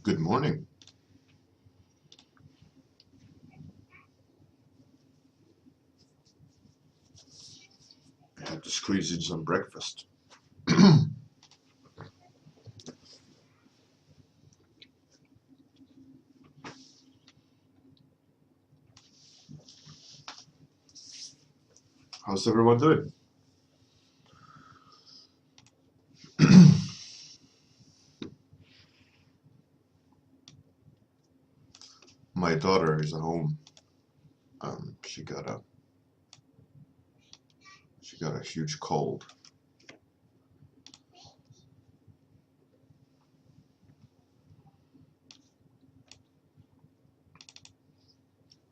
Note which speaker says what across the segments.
Speaker 1: Good morning. I have to squeeze in some breakfast. How's everyone doing? My daughter is at home. She got a huge cold.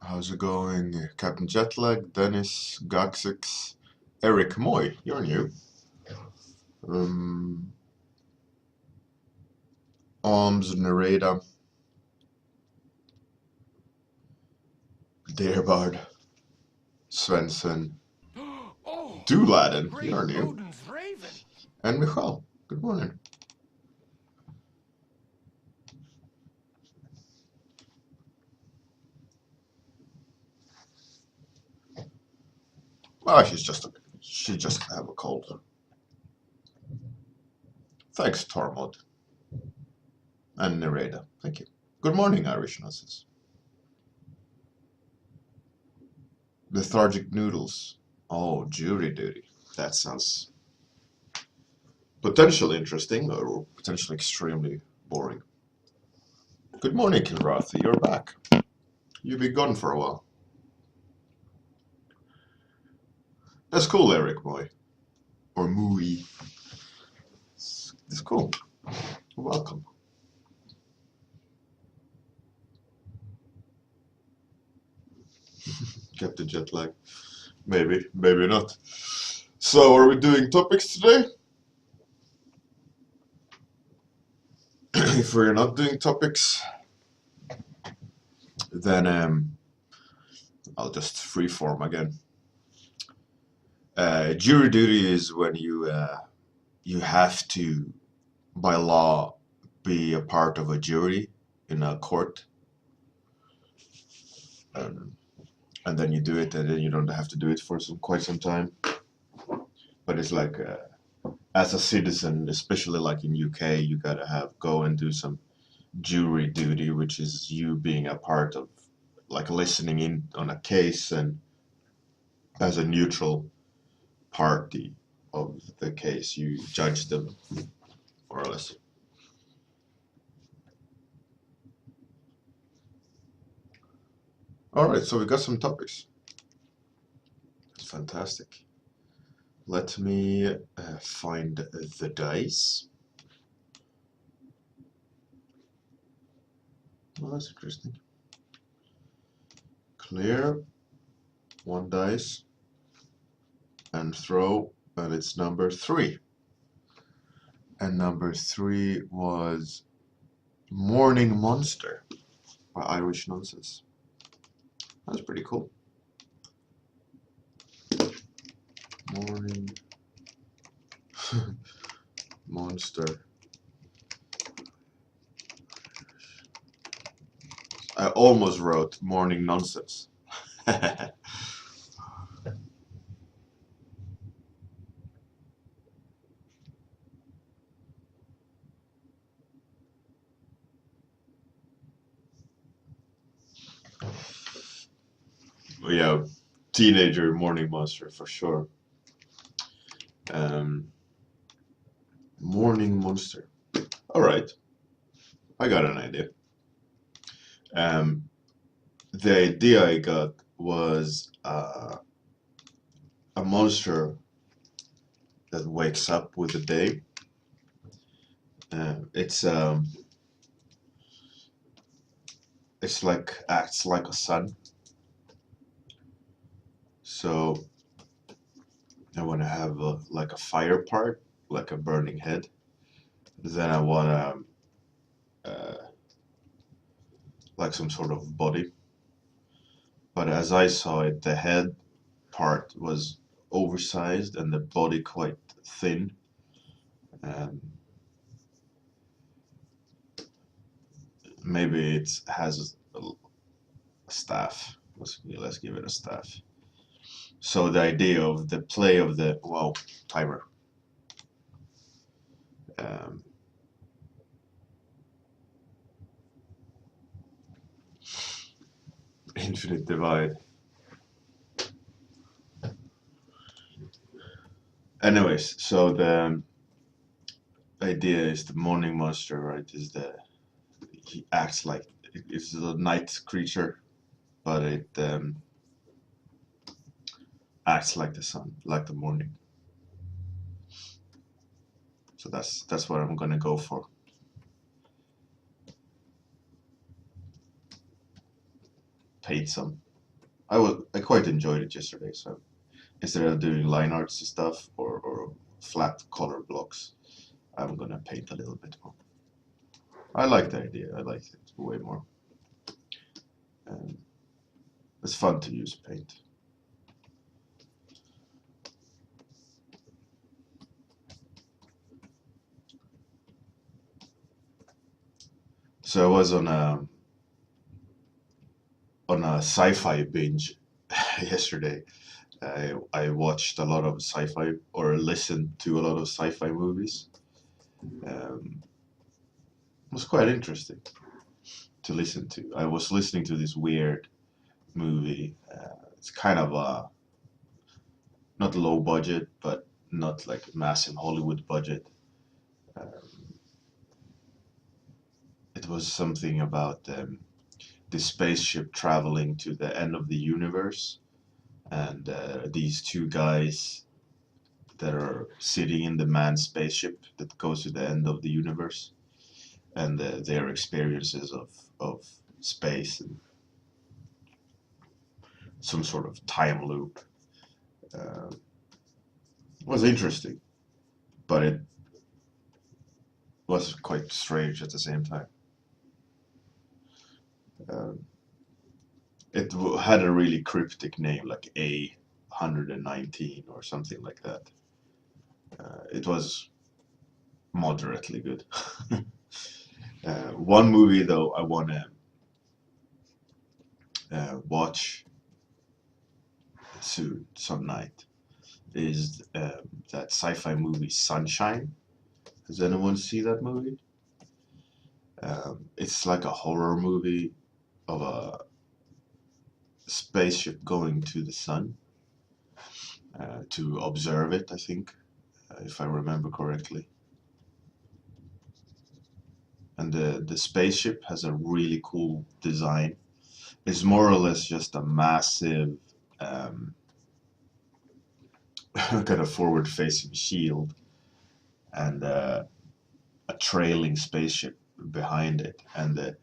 Speaker 1: How's it going, Captain Jetlag, Dennis, Gaxix, Eric Moy? You're new. Alms, Nereda, Dearbard, Svensson, Dooladen, you're new, and Michal. Good morning. Oh, she just have a cold. Thanks, Tormod. And Nereda. Thank you. Good morning, Irish nurses. Lethargic noodles. Oh, jury duty. That sounds potentially interesting or potentially extremely boring. Good morning, Kilrathi. You're back. You've been gone for a while. That's cool, Eric boy. Or Mooey. It's cool. Welcome. Captain Jetlag. Maybe, maybe not. So, are we doing topics today? If we're not doing topics, then I'll just freeform again. Jury duty is when you have to, by law, be a part of a jury in a court, and then you do it, and then you don't have to do it for quite some time. But it's like, as a citizen, especially like in UK, you gotta go and do some jury duty, which is you being a part of, like, listening in on a case and as a neutral party of the case, you judge them, more or less. All right, so we got some topics. That's fantastic. Let me find the dice. Well, that's interesting. Clear one dice and throw, and it's number 3. And number 3 was Morning Monster by Irish Nonsense. That's pretty cool. Morning Monster. I almost wrote Morning Nonsense. Yeah, teenager Morning Monster for sure. Morning Monster. All right, I got an idea. The idea I got was a monster that wakes up with the day. It's like acts like a sun. So I want to have like a fire part, like a burning head. Then I want like some sort of body. but as I saw it, the head part was oversized and the body quite thin. Um, Maybe it has a staff. Let's give it a staff. So the idea of the play of the timer. Um, Infinite divide. Anyways, so the idea is the morning monster, right? He acts like it's a night creature, but it acts like the sun, like the morning. So that's what I'm gonna go for. Paid some. I quite enjoyed it yesterday. So instead of doing line arts and stuff or flat color blocks, I'm gonna paint a little bit more. I like the idea. I like it way more. It's fun to use paint. So I was on a sci-fi binge yesterday. I watched a lot of sci-fi or listened to a lot of sci-fi movies. It was quite interesting to listen to. I was listening to this weird movie. It's kind of not low budget, but not like massive Hollywood budget. Um, it was something about the spaceship traveling to the end of the universe, and these two guys that are sitting in the manned spaceship that goes to the end of the universe, and their experiences of space and some sort of time loop. Uh, was interesting, but it was quite strange at the same time. Um, it had a really cryptic name, like A119 or something like that. It was moderately good. One movie though I want to watch soon, some night, is that sci-fi movie Sunshine. Has anyone seen that movie? It's like a horror movie of a spaceship going to the sun to observe it, I think, if I remember correctly. And the spaceship has a really cool design. It's more or less just a massive um, kind of forward-facing shield and a trailing spaceship behind it, and the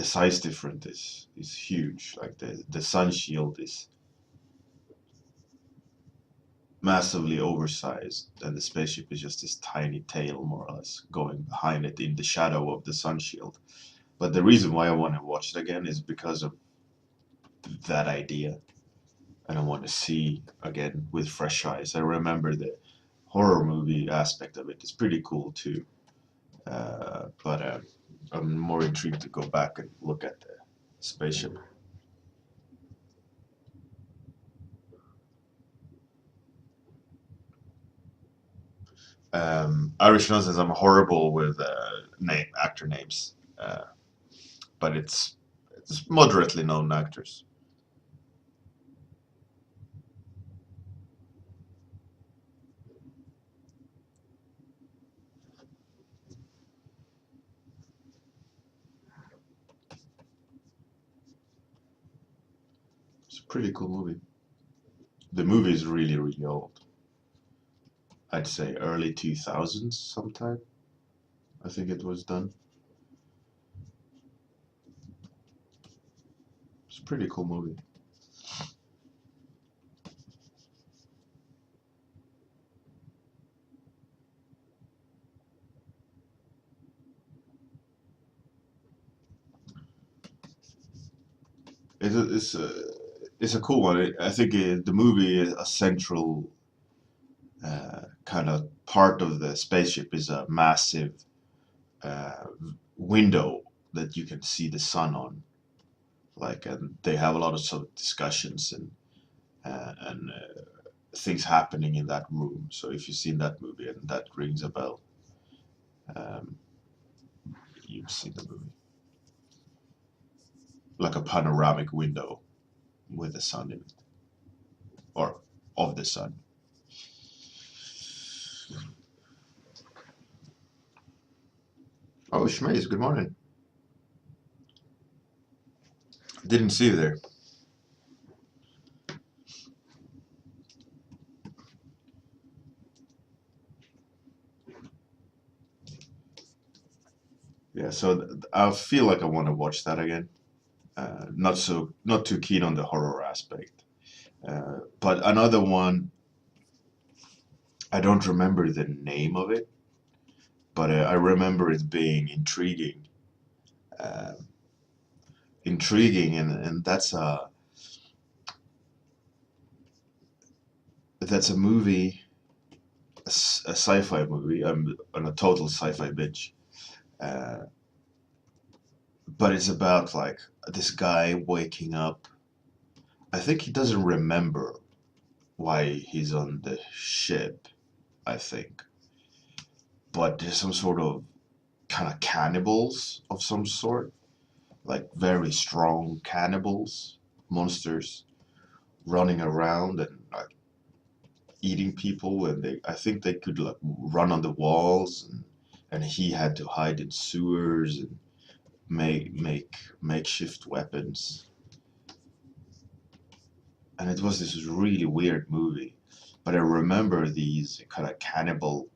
Speaker 1: size difference is huge. Like the sun shield is massively oversized, and the spaceship is just this tiny tail, more or less, going behind it in the shadow of the sun shield. But the reason why I want to watch it again is because of that idea, and I want to see again with fresh eyes. I remember the horror movie aspect of it is pretty cool too, but I'm more intrigued to go back and look at the spaceship. Irish nonsense. I'm horrible with actor names, but it's moderately known actors. It's a pretty cool movie. The movie is really really old. I'd say early 2000s sometime. I think it was done. It's a pretty cool movie. It's it's a cool one. I think the movie is a central kind of part of the spaceship is a massive uh, window that you can see the sun on. Like, and they have a lot of sort of discussions and things happening in that room. So if you've seen that movie and that rings a bell, um, you've seen the movie. Like a panoramic window with the sun in it, or of the sun. Oh, Schmaze, good morning. Didn't see you there. Yeah, so I feel like I want to watch that again. Not too keen on the horror aspect. But another one, I don't remember the name of it, but I remember it being intriguing. Uh, Intriguing, and that's a movie, a sci-fi movie. I'm on a total sci-fi bitch. Uh, but it's about like this guy waking up. I think he doesn't remember why he's on the ship, I think. But there's some sort of kind of cannibals of some sort, like very strong cannibals, monsters running around and like eating people, and I think they could like run on the walls, and he had to hide in sewers and make makeshift weapons. And it was this really weird movie, but I remember these kind of cannibal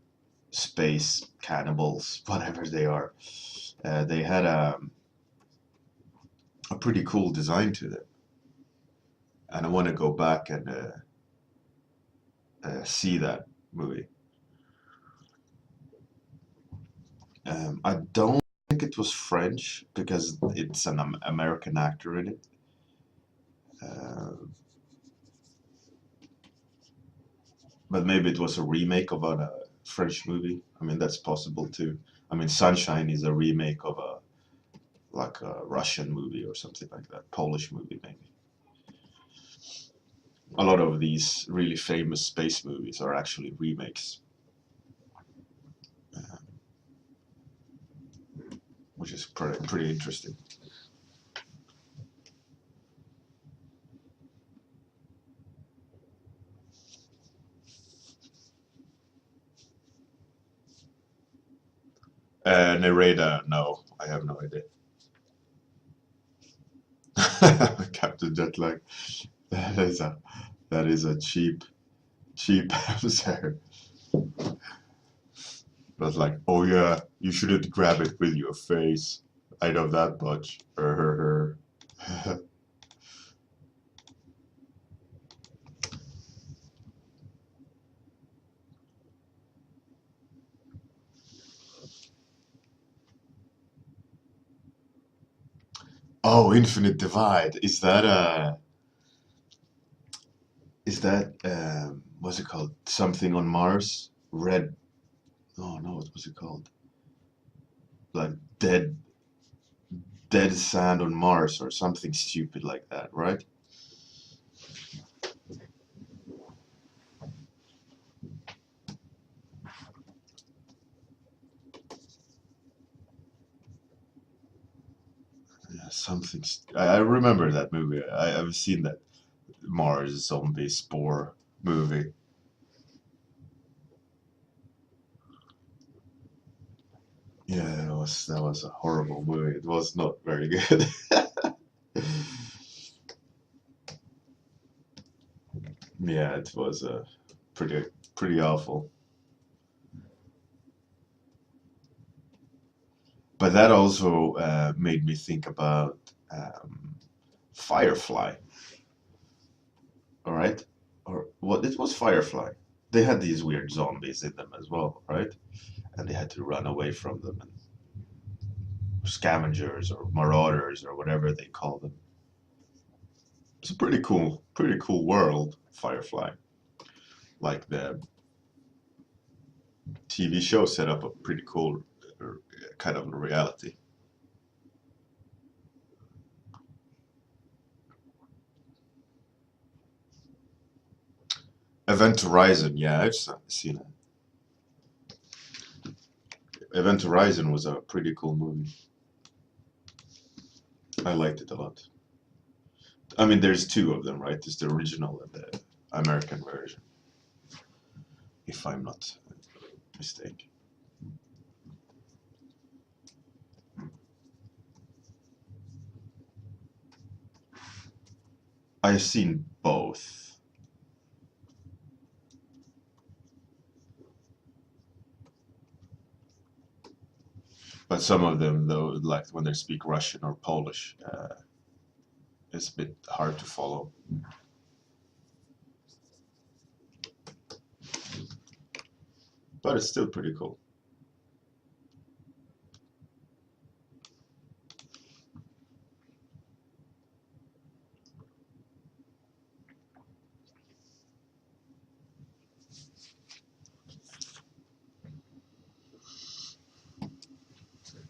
Speaker 1: space cannibals, whatever they are. They had a pretty cool design to them, and I want to go back and see that movie. I don't think it was French because it's an American actor in it. Uh, but maybe it was a remake of a French movie. I mean, that's possible too. I mean, Sunshine is a remake of a like a Russian movie or something like that, Polish movie maybe. A lot of these really famous space movies are actually remakes, uh, which is pretty interesting. Narrator, no, I have no idea. Captain Jetlag. That is a that is a cheap answer. But like, oh yeah, you shouldn't grab it with your face. I know that much. Oh, Infinite Divide. Is that what's it called? Something on Mars? Red. Oh no, what was it called? Like dead sand on Mars or something stupid like that, right? Yeah, something. I remember that movie. I've seen that Mars zombie spore movie. Yeah, that was a horrible movie. It was not very good. Yeah, it was pretty awful. But that also made me think about Firefly. All right, or what? It was Firefly. They had these weird zombies in them as well, right? And they had to run away from them, and scavengers or marauders or whatever they call them. It's a pretty cool world, Firefly. Like the TV show set up a pretty cool kind of reality. Event Horizon, yeah, I've seen it. Event Horizon was a pretty cool movie. I liked it a lot. I mean, there's two of them, right? There's the original and the American version, if I'm not mistaken. I've seen both. But some of them, though, like when they speak Russian or Polish, it's a bit hard to follow. But it's still pretty cool.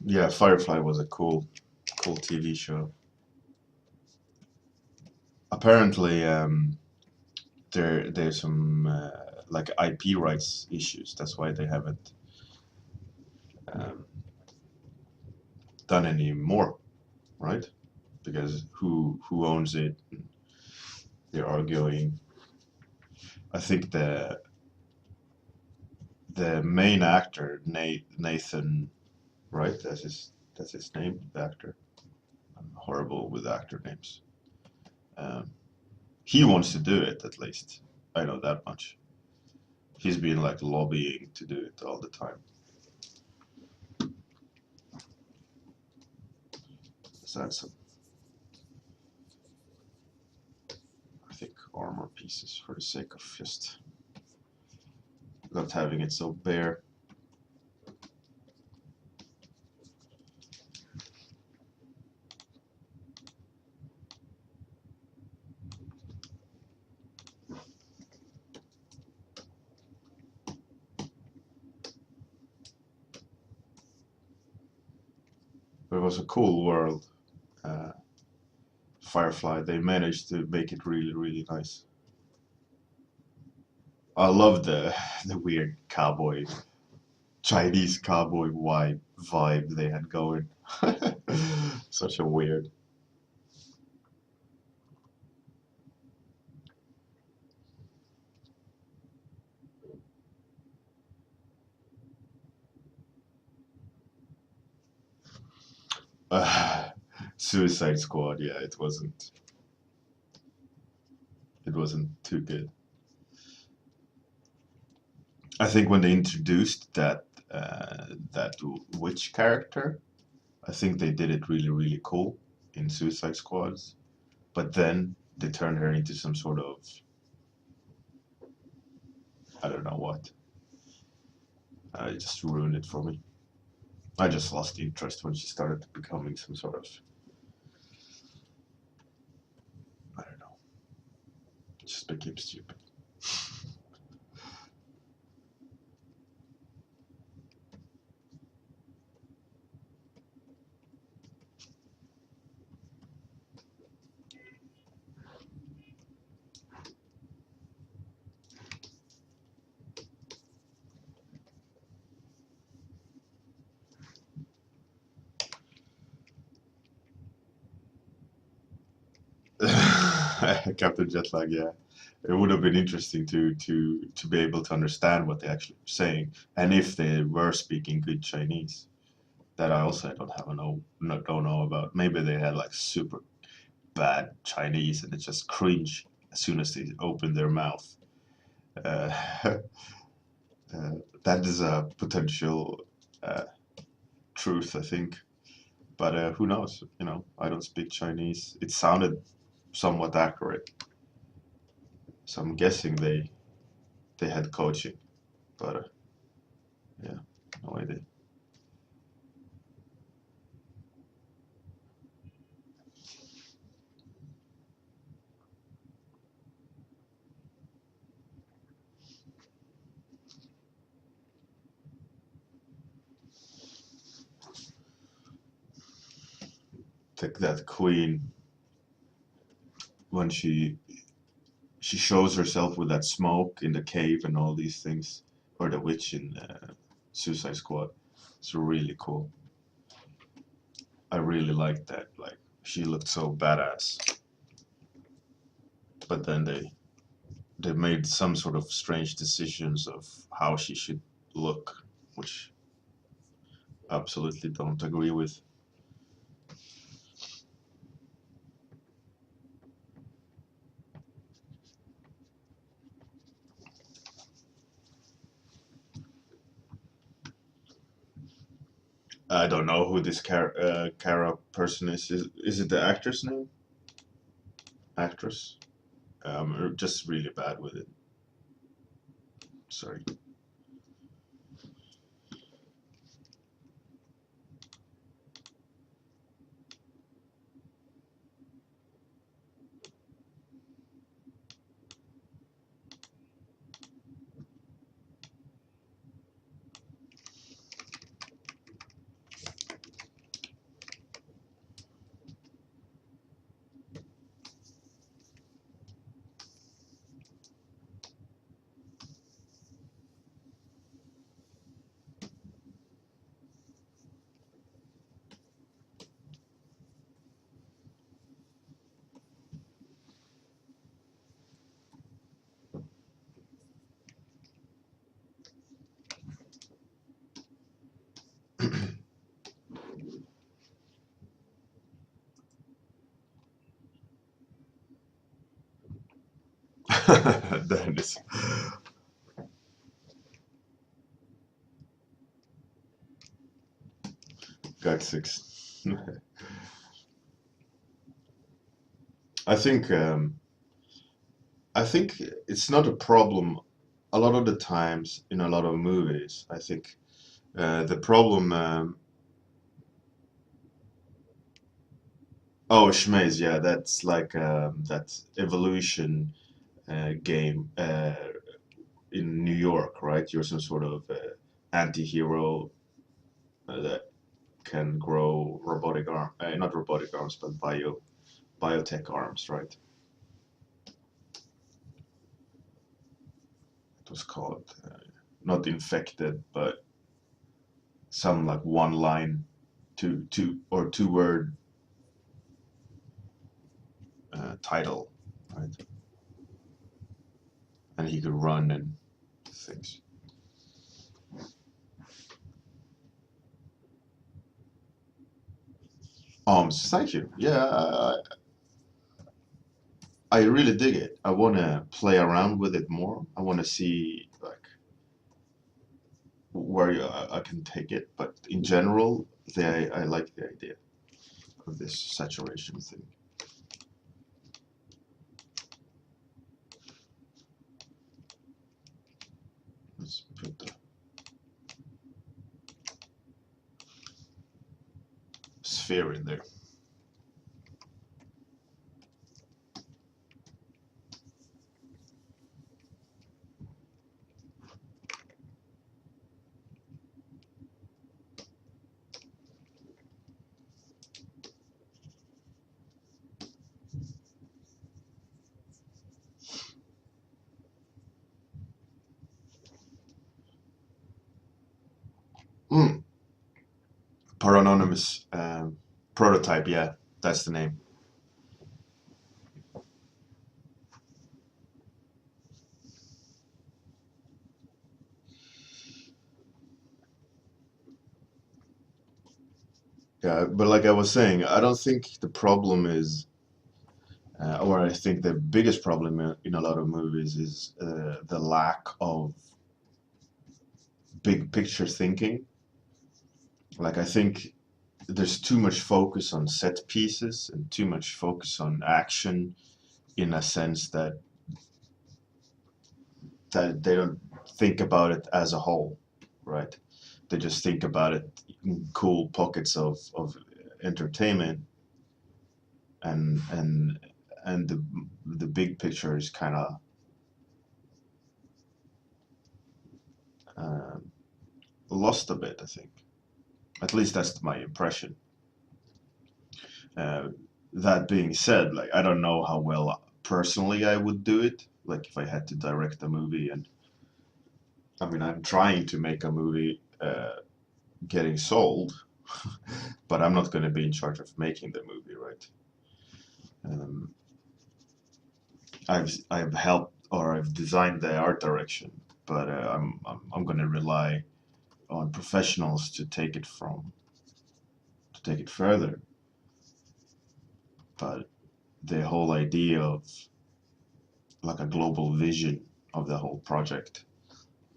Speaker 1: Yeah, Firefly was a cool TV show. Apparently, there's some like IP rights issues. That's why they haven't um, done any more, right? Because who owns it? They're arguing. I think the main actor, Nathan, right? That's his name, the actor. I'm horrible with actor names. Um, he wants to do it at least. I know that much. He's been like lobbying to do it all the time. So that's some, I think, armor pieces for the sake of just not having it so bare. But it was a cool world. Uh, Firefly, they managed to make it really, really nice. I love the weird cowboy, Chinese cowboy vibe they had going. Such a weird. Uh, Suicide Squad, yeah, it wasn't too good. I think when they introduced that witch character, I think they did it really, really cool in Suicide Squads. But then they turned her into some sort of, I don't know what. It just ruined it for me. I just lost interest when she started becoming some sort of, I don't know, it just became stupid. Captain Jetlag, yeah. It would have been interesting to be able to understand what they actually were saying, and if they were speaking good Chinese. That I don't have a don't know about. Maybe they had like super bad Chinese and it's just cringe as soon as they open their mouth. Uh, uh, that is a potential uh, truth, I think. But who knows? You know, I don't speak Chinese. It sounded somewhat accurate, so I'm guessing they had coaching. But yeah, no idea. that queen when she shows herself with that smoke in the cave and all these things, or the witch in Suicide Squad. It's really cool. I really liked that. Like she looked so badass. But then they made some sort of strange decisions of how she should look, which I absolutely don't agree with. I don't know who this Kara person is. Is it the actor's name? Actress? Just really bad with it. Sorry. Dennis. Got six. I think um, I think it's not a problem a lot of the times in a lot of movies. I think the problem. Oh, Schmaze, yeah, that's like that evolution game in New York, right? You're some sort of anti-hero that can grow robotic arm, not robotic arms, but biotech arms, right? It was called not infected, but some like one line, two word title, right? And he could run and things. Arms, thank you. Yeah, I really dig it. I want to play around with it more. I want to see like where I can take it. But in general, I like the idea of this saturation thing. Let's put the sphere in there. Mm. Paranonymous prototype. Yeah, that's the name. Yeah, but like I was saying, I don't think the problem is, or I think the biggest problem in a lot of movies is the lack of big picture thinking. Like I think there's too much focus on set pieces and too much focus on action in a sense that they don't think about it as a whole, right? They just think about it in cool pockets of entertainment and and the big picture is kind of uh, lost a bit, I think. At least that's my impression. Uh, that being said, like I don't know how well personally I would do it. Like if I had to direct a movie, and I mean I'm trying to make a movie getting sold, but I'm not going to be in charge of making the movie, right? Um, I've helped or I've designed the art direction, but I'm going to rely on professionals to take it further. But the whole idea of like a global vision of the whole project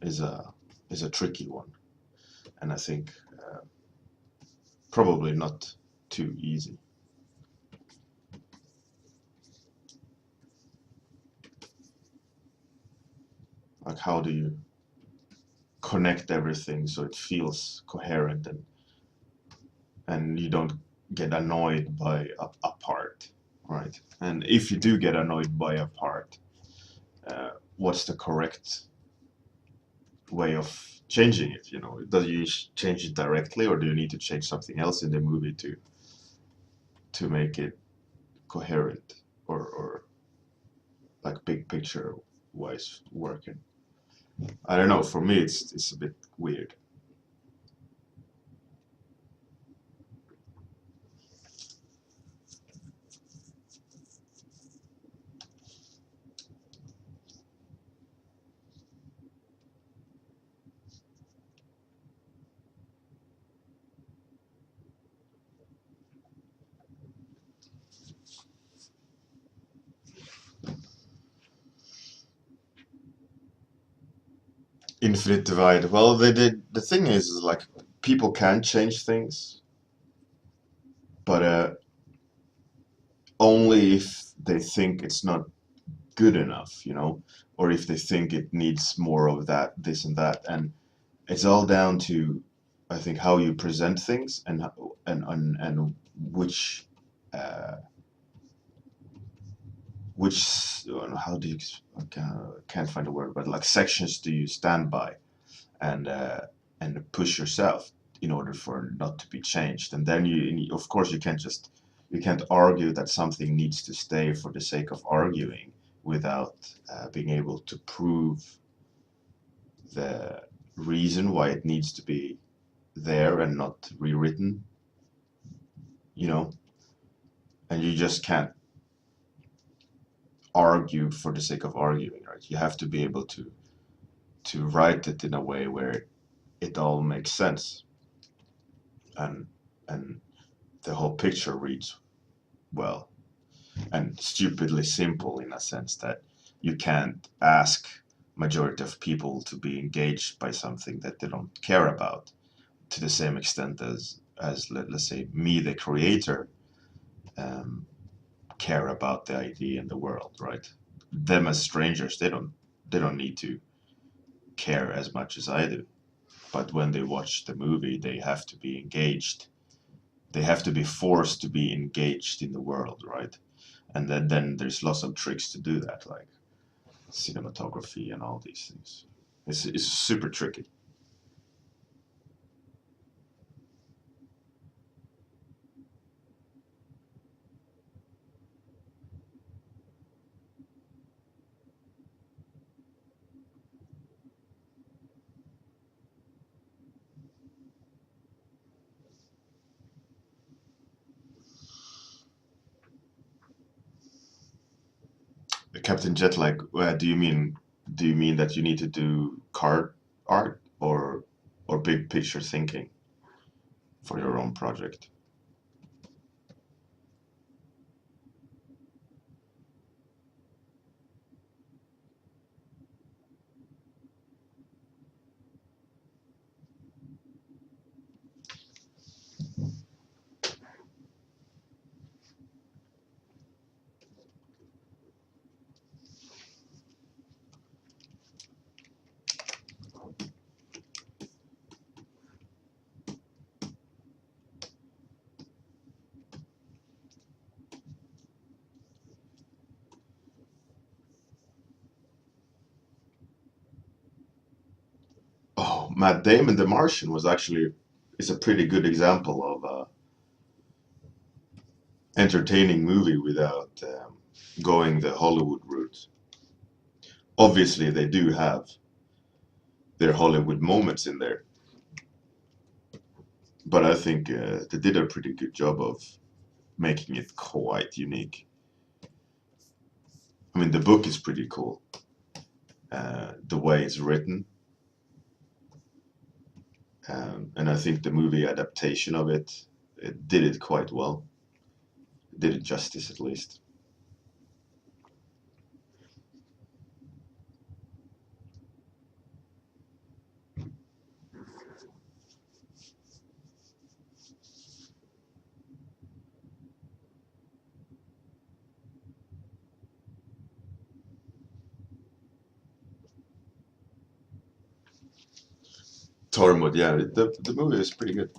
Speaker 1: is a tricky one, and I think probably not too easy. Like how do you connect everything so it feels coherent, and you don't get annoyed by a part, right? And if you do get annoyed by a part, what's the correct way of changing it? You know, do you change it directly, or do you need to change something else in the movie to make it coherent or like big picture wise working? I don't know. For me, it's a bit weird. Infinite Divide. Well, they did. The thing is like people can change things, but only if they think it's not good enough, you know, or if they think it needs more of that, this and that, and it's all down to, I think, how you present things and which uh, how do you can't find a word, but like sections do you stand by and push yourself in order for it not to be changed, and then of course you can't argue that something needs to stay for the sake of arguing without being able to prove the reason why it needs to be there and not rewritten, you know, and you just can't argue for the sake of arguing, right? You have to be able to write it in a way where it all makes sense and and the whole picture reads well and stupidly simple in a sense that you can't ask majority of people to be engaged by something that they don't care about to the same extent as let's say me the creator um, care about the idea in the world, right? Them as strangers, they don't need to care as much as I do. But when they watch the movie, they have to be engaged. They have to be forced to be engaged in the world, right? And then there's lots of tricks to do that, like cinematography and all these things. It's super tricky. Captain Jetlag, do you mean that you need to do card art or big picture thinking for your own project? Oh, Matt Damon, The Martian was actually is a pretty good example of entertaining movie without going the Hollywood route. Obviously, they do have their Hollywood moments in there, but I think they did a pretty good job of making it quite unique. I mean, the book is pretty cool. The way it's written, and I think the movie adaptation of it did it quite well. It did it justice, at least. Tormod, yeah, the movie is pretty good.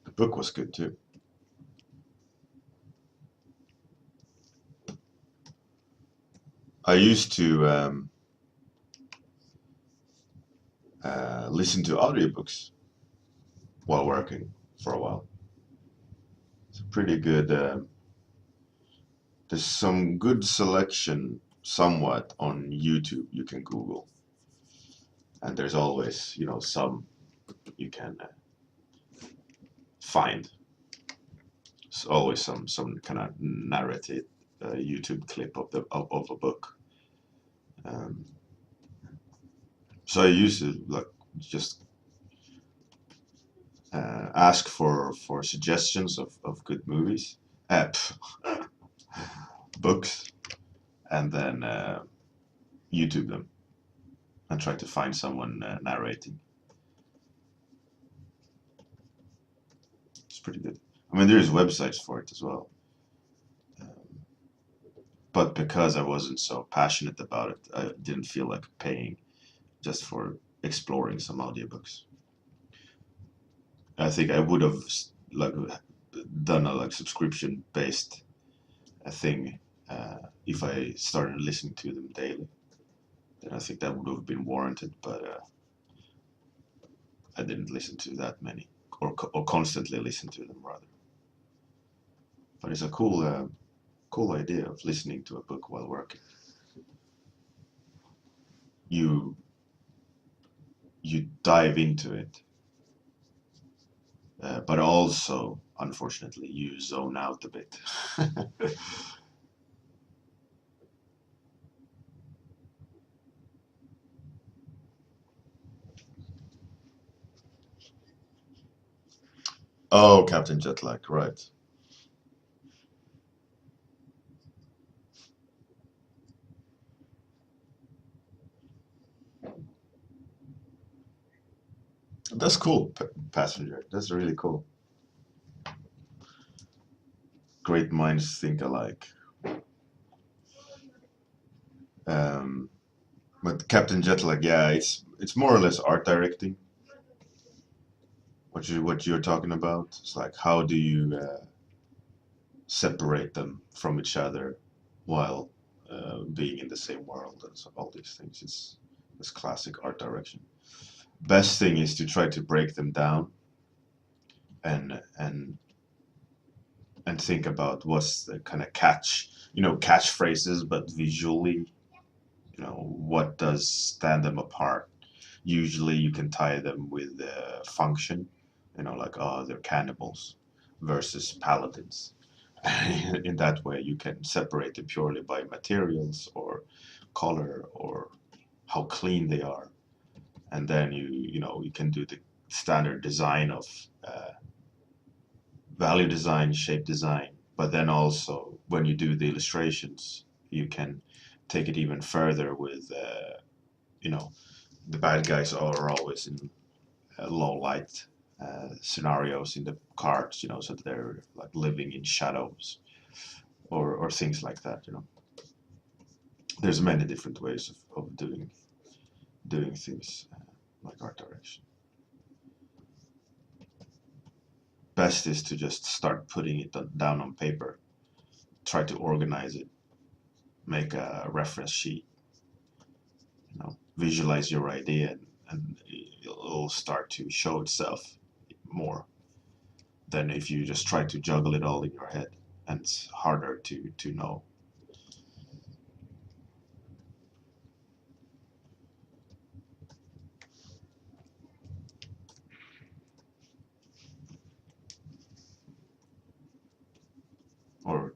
Speaker 1: The book was good too. I used to listen to audiobooks while working for a while. It's pretty good. There's some good selection somewhat on YouTube you can Google. And there's always, some you can find. There's always some kind of narrative YouTube clip of a book. So I used to like just ask for suggestions of good movies, books, and then YouTube them and try to find someone narrating. It's pretty good. I mean, there's websites for it as well. But because I wasn't so passionate about it, I didn't feel like paying just for exploring some audiobooks. I think I would have like done a like subscription based thing if I started listening to them daily. Then I think that would have been warranted, but I didn't listen to that many, or constantly listen to them rather. But it's a cool idea of listening to a book while working. You dive into it, but also, unfortunately, you zone out a bit. Oh, Captain Jetlag, right. That's cool, Passenger. That's really cool. Great minds think alike. Um, but Captain Jetlag, yeah, it's more or less art directing. What you're talking about? It's like how do you separate them from each other while being in the same world and so all these things. It's classic art direction. Best thing is to try to break them down and and and think about what's the kind of catchphrases, but visually, what does stand them apart. Usually, you can tie them with function, like they're cannibals versus paladins. In that way, you can separate them purely by materials or color or how clean they are, and then you can do the standard design of value design, shape design, but then also when you do the illustrations, you can take it even further with you know the bad guys are always in low light scenarios in the cards, so they're like living in shadows or things like that. There's many different ways of doing things like art direction. Best is to just start putting it down on paper, try to organize it, make a reference sheet, visualize your idea, and it'll start to show itself more. than if you just try to juggle it all in your head, and it's harder to know.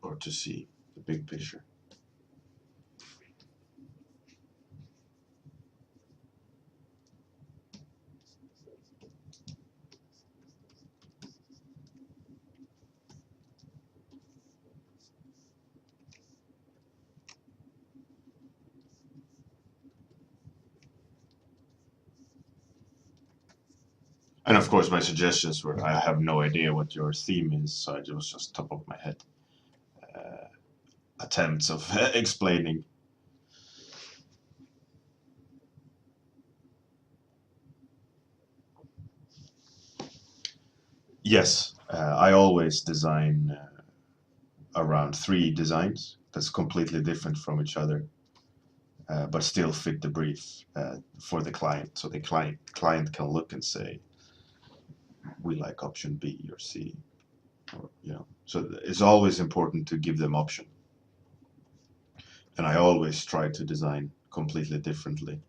Speaker 1: Or to see the big picture. And of course, my suggestions were, I have no idea what your theme is, so it was just top of my head attempts of explaining. Yes, I always design around 3 designs that's completely different from each other, but still fit the brief for the client. So the client can look and say, we like option B or C, or, you know. So it's always important to give them option. And I always try to design completely differently,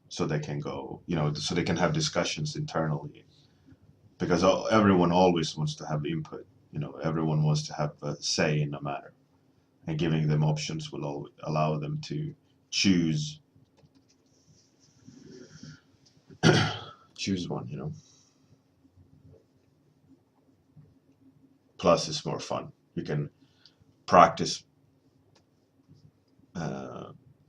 Speaker 1: so they can go, you know, so they can have discussions internally, because everyone always wants to have input. You know, everyone wants to have a say in a matter, and giving them options will allow them to choose choose one, you know. Plus, it's more fun. You can practice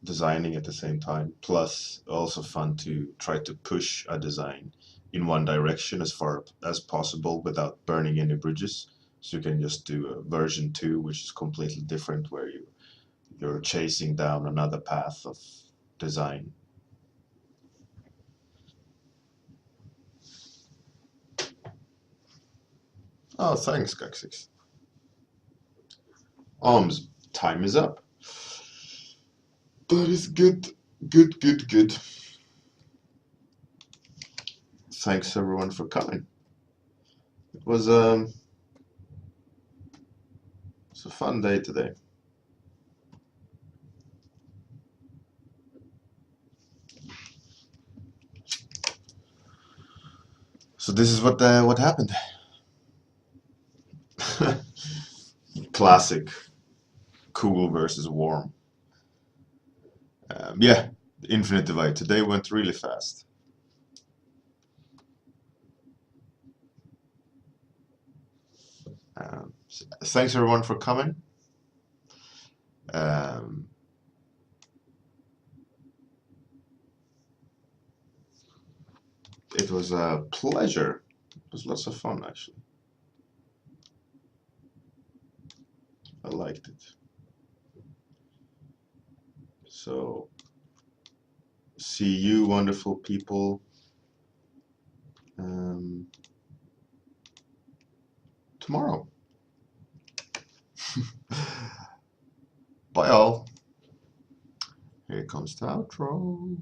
Speaker 1: designing at the same time. Plus, also fun to try to push a design in one direction as far as possible without burning any bridges. So you can just do a version 2, which is completely different, where you're chasing down another path of design. Oh, thanks, Gaxix. Time is up. That is good. Good, good, good. Thanks everyone for coming. It was a fun day today. So this is what happened. Classic cool versus warm. Yeah, Infinite Divide. Today went really fast. Thanks everyone for coming. It was a pleasure. It was lots of fun, actually. I liked it. So, see you, wonderful people, tomorrow. Bye, all. Here comes the outro.